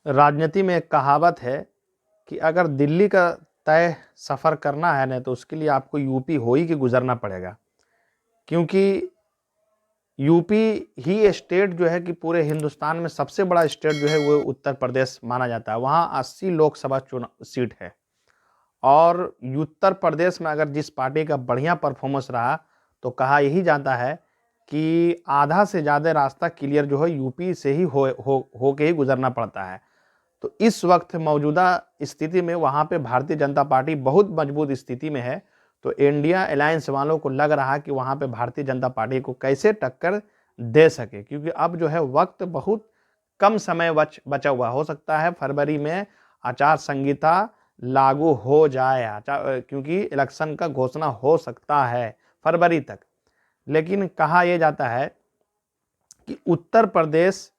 राजनीति में एक कहावत है कि अगर दिल्ली का तय सफ़र करना है ना तो उसके लिए आपको यूपी हो ही के गुजरना पड़ेगा, क्योंकि यूपी ही स्टेट जो है कि पूरे हिंदुस्तान में सबसे बड़ा स्टेट जो है वो उत्तर प्रदेश माना जाता है। वहाँ 80 लोकसभा चुनाव सीट है और उत्तर प्रदेश में अगर जिस पार्टी का बढ़िया परफॉर्मेंस रहा तो कहा यही जाता है कि आधा से ज़्यादा रास्ता क्लियर जो है यूपी से ही हो के ही गुजरना पड़ता है। तो इस वक्त मौजूदा स्थिति में वहाँ पे भारतीय जनता पार्टी बहुत मजबूत स्थिति में है। तो इंडिया अलायंस वालों को लग रहा कि वहाँ पे भारतीय जनता पार्टी को कैसे टक्कर दे सके, क्योंकि अब जो है वक्त बहुत कम समय बचा हुआ। हो सकता है फरवरी में आचार संहिता लागू हो जाए, क्योंकि इलेक्शन का घोषणा हो सकता है फरवरी तक। लेकिन कहा यह जाता है कि उत्तर प्रदेश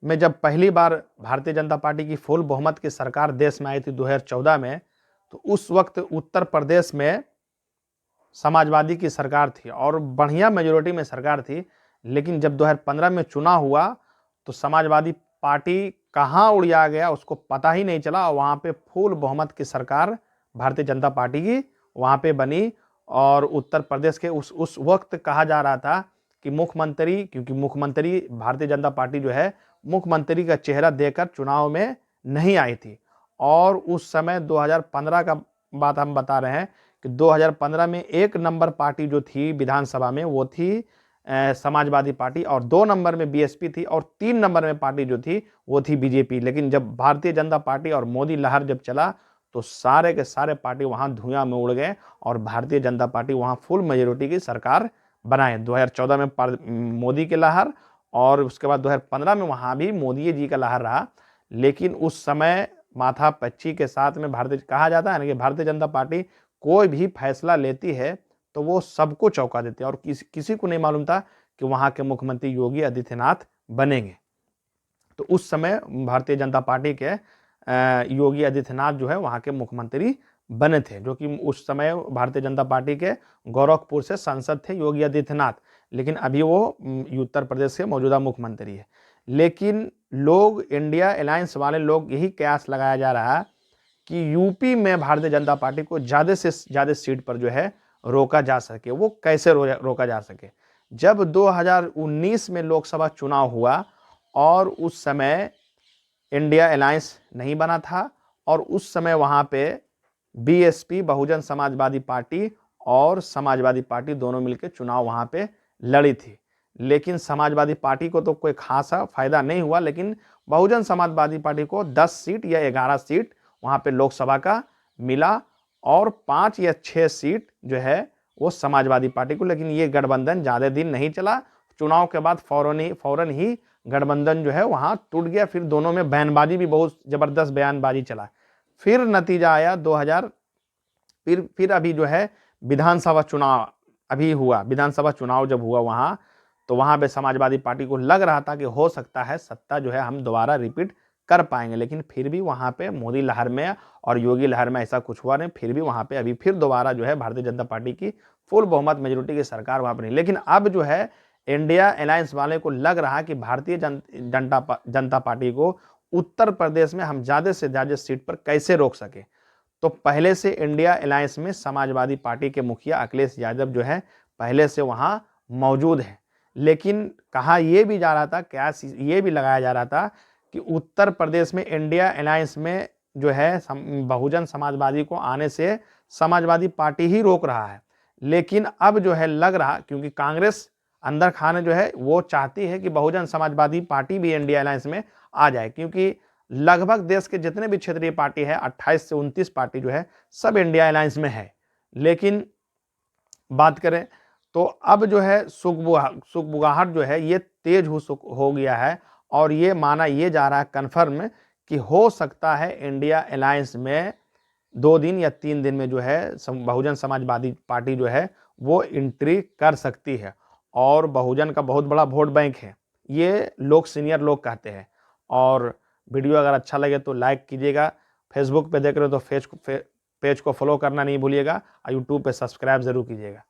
में जब पहली बार भारतीय जनता पार्टी की फुल बहुमत की सरकार देश में आई थी 2014 में, तो उस वक्त उत्तर प्रदेश में समाजवादी की सरकार थी और बढ़िया मेजोरिटी में सरकार थी। लेकिन जब 2015 में चुनाव हुआ तो समाजवादी पार्टी कहाँ उड़िया गया उसको पता ही नहीं चला और वहाँ पे फुल बहुमत की सरकार भारतीय जनता पार्टी की वहाँ पे बनी। और उत्तर प्रदेश के उस वक्त कहा जा रहा था कि मुख्यमंत्री, क्योंकि मुख्यमंत्री भारतीय जनता पार्टी जो है मुख्यमंत्री का चेहरा देकर चुनाव में नहीं आई थी। और उस समय 2015 का बात हम बता रहे हैं कि 2015 में 1 नंबर पार्टी जो थी विधानसभा में वो थी समाजवादी पार्टी, और 2 नंबर में बीएसपी थी, और 3 नंबर में पार्टी जो थी वो थी बीजेपी। लेकिन जब भारतीय जनता पार्टी और मोदी लहर जब चला तो सारे के सारे पार्टी वहां धुआं में उड़ गए और भारतीय जनता पार्टी वहां फुल मेजोरिटी की सरकार बनाए। 2014 में मोदी की लहर और उसके बाद 2015 में वहां भी मोदी जी का लहर रहा। लेकिन उस समय माथापच्ची के साथ में कहा जाता है ना कि भारतीय जनता पार्टी कोई भी फैसला लेती है तो वो सबको चौंका देती है, और किसी को नहीं मालूम था कि वहां के मुख्यमंत्री योगी आदित्यनाथ बनेंगे। तो उस समय भारतीय जनता पार्टी के योगी आदित्यनाथ जो है वहां के मुख्यमंत्री बने थे, जो कि उस समय भारतीय जनता पार्टी के गोरखपुर से सांसद थे योगी आदित्यनाथ। लेकिन अभी वो उत्तर प्रदेश के मौजूदा मुख्यमंत्री है। लेकिन लोग, इंडिया अलायंस वाले लोग, यही कयास लगाया जा रहा है कि यूपी में भारतीय जनता पार्टी को ज़्यादा से ज़्यादा सीट पर जो है रोका जा सके। वो कैसे रोका जा सके? जब 2019 में लोकसभा चुनाव हुआ और उस समय इंडिया अलायंस नहीं बना था और उस समय वहाँ पे बीएसपी, बहुजन समाजवादी पार्टी और समाजवादी पार्टी दोनों मिलकर चुनाव वहाँ पे लड़ी थी। लेकिन समाजवादी पार्टी को तो कोई खासा फायदा नहीं हुआ, लेकिन बहुजन समाजवादी पार्टी को 10 सीट या 11 सीट वहाँ पे लोकसभा का मिला और 5 या 6 सीट जो है वो समाजवादी पार्टी को। लेकिन ये गठबंधन ज़्यादा दिन नहीं चला। चुनाव के बाद फौरन ही गठबंधन जो है वहाँ टूट गया। फिर दोनों में बयानबाजी भी, बहुत ज़बरदस्त बयानबाजी चला। फिर नतीजा आया 2000, फिर अभी जो है विधानसभा चुनाव अभी हुआ। विधानसभा चुनाव जब हुआ वहाँ, तो वहाँ पे समाजवादी पार्टी को लग रहा था कि हो सकता है सत्ता जो है हम दोबारा रिपीट कर पाएंगे। लेकिन फिर भी वहाँ पे मोदी लहर में और योगी लहर में ऐसा कुछ हुआ नहीं। फिर भी वहाँ पे अभी फिर दोबारा जो है भारतीय जनता पार्टी की फुल बहुमत मेजोरिटी की सरकार वहाँ पर नहीं। लेकिन अब जो है इंडिया अलायंस वाले को लग रहा कि भारतीय जनता पार्टी को उत्तर प्रदेश में हम ज़्यादा से ज़्यादा सीट पर कैसे रोक सके। तो पहले से इंडिया अलायंस में समाजवादी पार्टी के मुखिया अखिलेश यादव जो है पहले से वहाँ मौजूद है। लेकिन कहा यह भी जा रहा था, क्या ये भी लगाया जा रहा था कि उत्तर प्रदेश में इंडिया अलायंस में जो है बहुजन समाजवादी को आने से समाजवादी पार्टी ही रोक रहा है। लेकिन अब जो है लग रहा, क्योंकि कांग्रेस अंदर खाने जो है वो चाहती है कि बहुजन समाजवादी पार्टी भी इंडिया अलायंस में आ जाए, क्योंकि लगभग देश के जितने भी क्षेत्रीय पार्टी है 28 से 29 पार्टी जो है सब इंडिया अलायंस में है। लेकिन बात करें तो अब जो है सुगबुगाहट जो है ये तेज हो गया है और ये माना ये जा रहा है कन्फर्म कि हो सकता है इंडिया अलायंस में 2 दिन या 3 दिन में जो है बहुजन समाजवादी पार्टी जो है वो एंट्री कर सकती है। और बहुजन का बहुत बड़ा वोट बैंक है, ये लोग, सीनियर लोग कहते हैं। और वीडियो अगर अच्छा लगे तो लाइक कीजिएगा। फेसबुक पे देख रहे हो तो पेज को फॉलो करना नहीं भूलिएगा और यूट्यूब पे सब्सक्राइब जरूर कीजिएगा।